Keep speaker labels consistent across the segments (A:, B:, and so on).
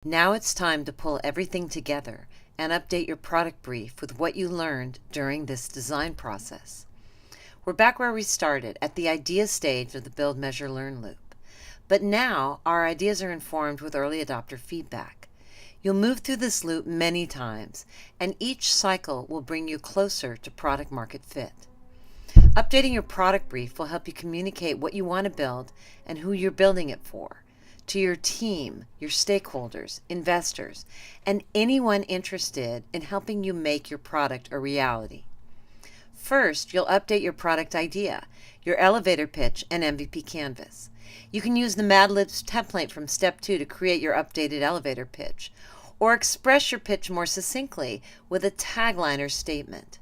A: Now it's time to pull everything together and update your product brief with what you learned during this design process. We're back where we started, at the idea stage of the build, measure, learn loop. But now our ideas are informed with early adopter feedback. You'll move through this loop many times, and each cycle will bring you closer to product market fit. Updating your product brief will help you communicate what you want to build and who you're building it for, to your team, your stakeholders, investors, and anyone interested in helping you make your product a reality. First, you'll update your product idea, your elevator pitch, and MVP canvas. You can use the MADLIBS template from Step 2 to create your updated elevator pitch, or express your pitch more succinctly with a tagline or statement.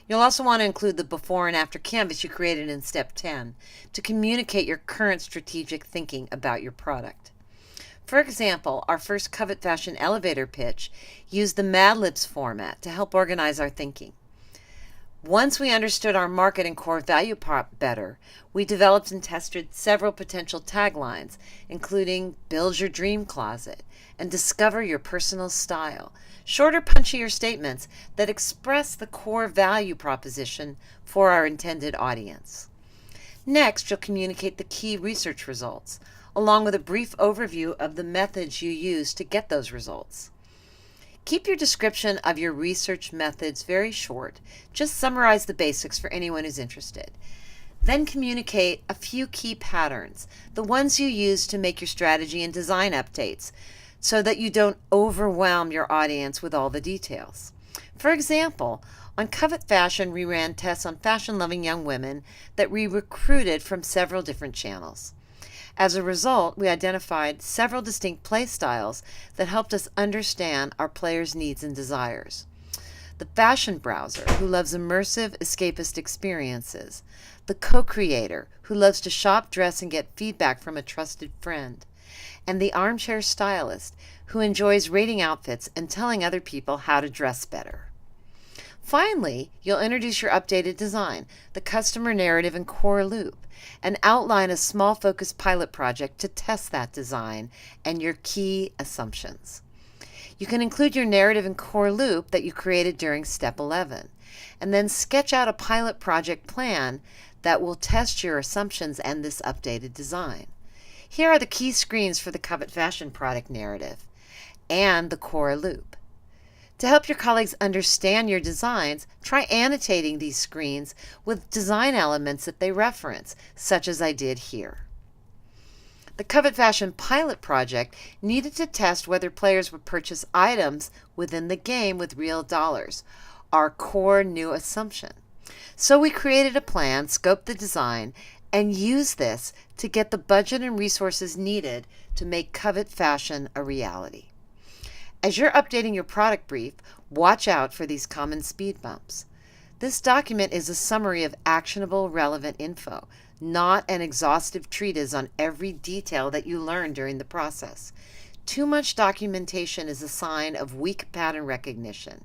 A: You'll also want to include the before and after canvas you created in Step 10 to communicate your current strategic thinking about your product. For example, our first Covet fashion elevator pitch used the MADLIBS format to help organize our thinking. Once we understood our market and core value prop better, we developed and tested several potential taglines, including Build Your Dream Closet and Discover Your Personal Style, shorter, punchier statements that express the core value proposition for our intended audience. Next, you'll communicate the key research results, along with a brief overview of the methods you use to get those results. Keep your description of your research methods very short. Just summarize the basics for anyone who's interested. Then communicate a few key patterns, the ones you use to make your strategy and design updates, so that you don't overwhelm your audience with all the details. For example, on Covet Fashion, we ran tests on fashion-loving young women that we recruited from several different channels. As a result, we identified several distinct play styles that helped us understand our players' needs and desires. The fashion browser, who loves immersive, escapist experiences. The co-creator, who loves to shop, dress, and get feedback from a trusted friend. And the armchair stylist, who enjoys rating outfits and telling other people how to dress better. Finally, you'll introduce your updated design, the customer narrative and core loop, and outline a small focused pilot project to test that design and your key assumptions. You can include your narrative and core loop that you created during Step 11, and then sketch out a pilot project plan that will test your assumptions and this updated design. Here are the key screens for the Covet Fashion product narrative and the core loop. To help your colleagues understand your designs, try annotating these screens with design elements that they reference, such as I did here. The Covet Fashion pilot project needed to test whether players would purchase items within the game with real dollars, our core new assumption. So we created a plan, scoped the design, and used this to get the budget and resources needed to make Covet Fashion a reality. As you're updating your product brief, watch out for these common speed bumps. This document is a summary of actionable, relevant info, not an exhaustive treatise on every detail that you learned during the process. Too much documentation is a sign of weak pattern recognition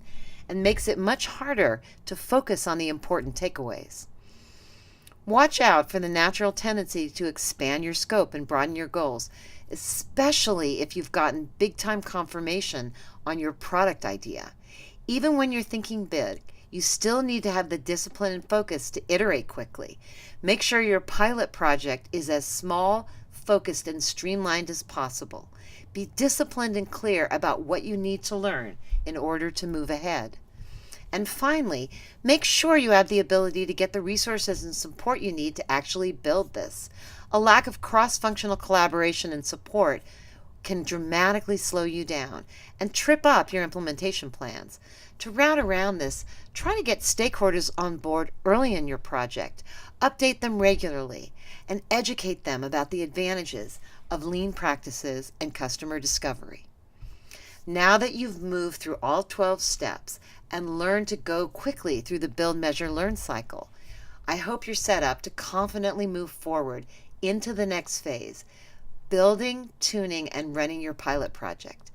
A: and makes it much harder to focus on the important takeaways. Watch out for the natural tendency to expand your scope and broaden your goals, especially if you've gotten big-time confirmation on your product idea. Even when you're thinking big, you still need to have the discipline and focus to iterate quickly. Make sure your pilot project is as small, focused, and streamlined as possible. Be disciplined and clear about what you need to learn in order to move ahead. And finally, make sure you have the ability to get the resources and support you need to actually build this. A lack of cross-functional collaboration and support can dramatically slow you down and trip up your implementation plans. To route around this, try to get stakeholders on board early in your project, update them regularly, and educate them about the advantages of lean practices and customer discovery. Now that you've moved through all 12 steps and learned to go quickly through the build, measure, learn cycle, I hope you're set up to confidently move forward into the next phase, building, tuning, and running your pilot project.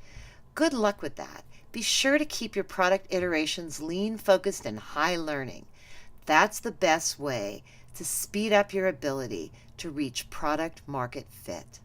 A: Good luck with that. Be sure to keep your product iterations lean, focused, and high learning. That's the best way to speed up your ability to reach product market fit.